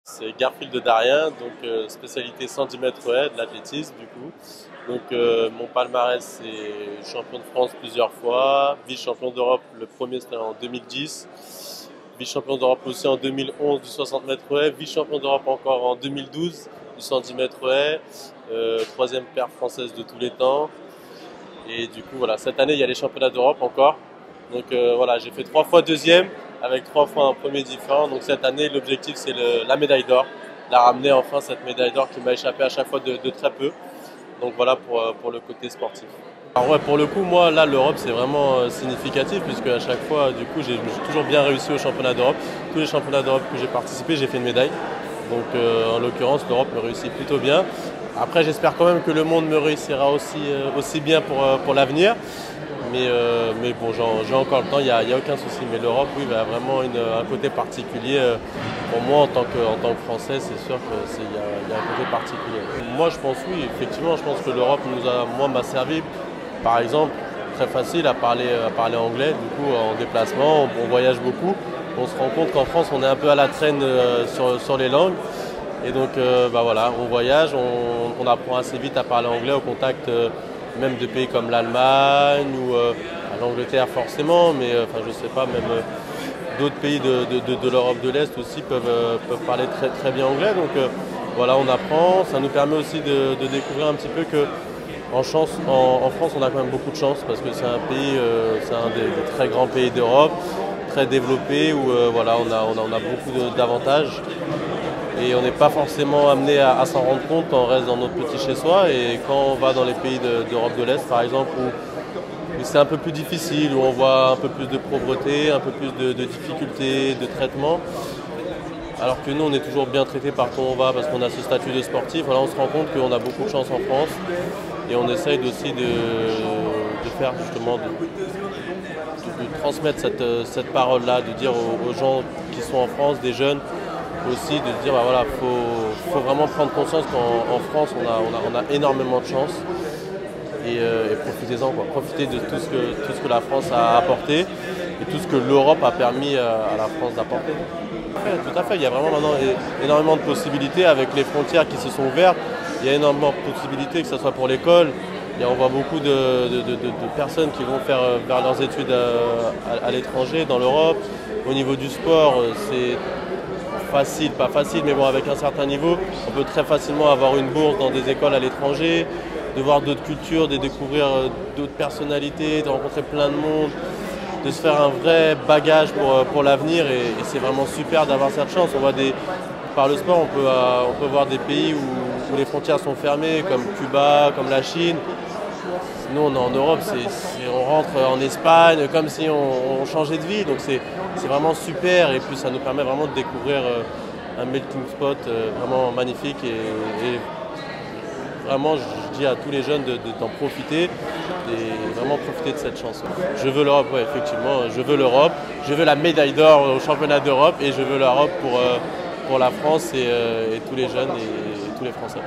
C'est Garfield de Darien, donc spécialité 110 mètres haies, de l'athlétisme du coup. Mon palmarès c'est champion de France plusieurs fois, vice-champion d'Europe, le premier c'était en 2010, vice-champion d'Europe aussi en 2011 du 60 mètres haies, vice-champion d'Europe encore en 2012 du 110 mètres haies, troisième paire française de tous les temps. Et du coup voilà, cette année il y a les championnats d'Europe encore. Voilà, j'ai fait 3 fois deuxième avec 3 fois un premier différent. Donc cette année, l'objectif c'est la médaille d'or, la ramener enfin cette médaille d'or qui m'a échappé à chaque fois de très peu. Donc voilà pour le côté sportif. Alors ouais, pour le coup, moi là l'Europe c'est vraiment significatif puisque à chaque fois du coup j'ai toujours bien réussi au championnat d'Europe. Tous les championnats d'Europe que j'ai participé, j'ai fait une médaille. En l'occurrence l'Europe me réussit plutôt bien. Après j'espère quand même que le monde me réussira aussi bien pour l'avenir. Mais bon, j'ai encore le temps, il y a aucun souci. Mais l'Europe, oui, a vraiment un côté particulier. Pour moi, en tant que Français, c'est sûr qu'il y a un côté particulier. Moi, je pense oui, effectivement, je pense que l'Europe m'a servi, par exemple, très facile à parler anglais. Du coup, en déplacement, on voyage beaucoup. On se rend compte qu'en France, on est un peu à la traîne sur les langues. Et donc, voilà, on voyage, on apprend assez vite à parler anglais au contact. Même de pays comme l'Allemagne ou l'Angleterre forcément, mais je sais pas, même d'autres pays de l'Europe de l'Est aussi peuvent parler très, très bien anglais. Voilà, on apprend. Ça nous permet aussi de découvrir un petit peu que en France, on a quand même beaucoup de chance parce que c'est un pays, c'est un des très grands pays d'Europe, très développé où voilà, on a beaucoup d'avantages. Et on n'est pas forcément amené à s'en rendre compte quand on reste dans notre petit chez-soi. Et quand on va dans les pays d'Europe de l'Est, par exemple, où c'est un peu plus difficile, où on voit un peu plus de pauvreté, un peu plus de difficultés, de traitement, alors que nous, on est toujours bien traité partout où on va parce qu'on a ce statut de sportif. Voilà, on se rend compte qu'on a beaucoup de chance en France. Et on essaye aussi de faire justement, de transmettre cette parole-là, de dire aux gens qui sont en France, des jeunes, aussi de se dire voilà, faut vraiment prendre conscience qu'en France on a énormément de chance et profitez-en quoi. Profitez de tout ce que la France a apporté et tout ce que l'Europe a permis à la France d'apporter. Tout à fait, il y a vraiment maintenant énormément de possibilités avec les frontières qui se sont ouvertes. Il y a énormément de possibilités, que ce soit pour l'école. On voit beaucoup de personnes qui vont faire leurs études à l'étranger, dans l'Europe. Au niveau du sport, c'est facile, pas facile, mais bon, avec un certain niveau, on peut très facilement avoir une bourse dans des écoles à l'étranger, de voir d'autres cultures, de découvrir d'autres personnalités, de rencontrer plein de monde, de se faire un vrai bagage pour l'avenir et c'est vraiment super d'avoir cette chance. Par le sport, on peut voir des pays où les frontières sont fermées, comme Cuba, comme la Chine. Nous, on est en Europe, on rentre en Espagne comme si on changeait de vie. Donc c'est vraiment super et puis ça nous permet vraiment de découvrir un melting spot vraiment magnifique et vraiment je dis à tous les jeunes d'en profiter et vraiment profiter de cette chance. Je veux l'Europe, ouais, effectivement, je veux l'Europe, je veux la médaille d'or au championnat d'Europe et je veux l'Europe pour la France et tous les jeunes et tous les Français.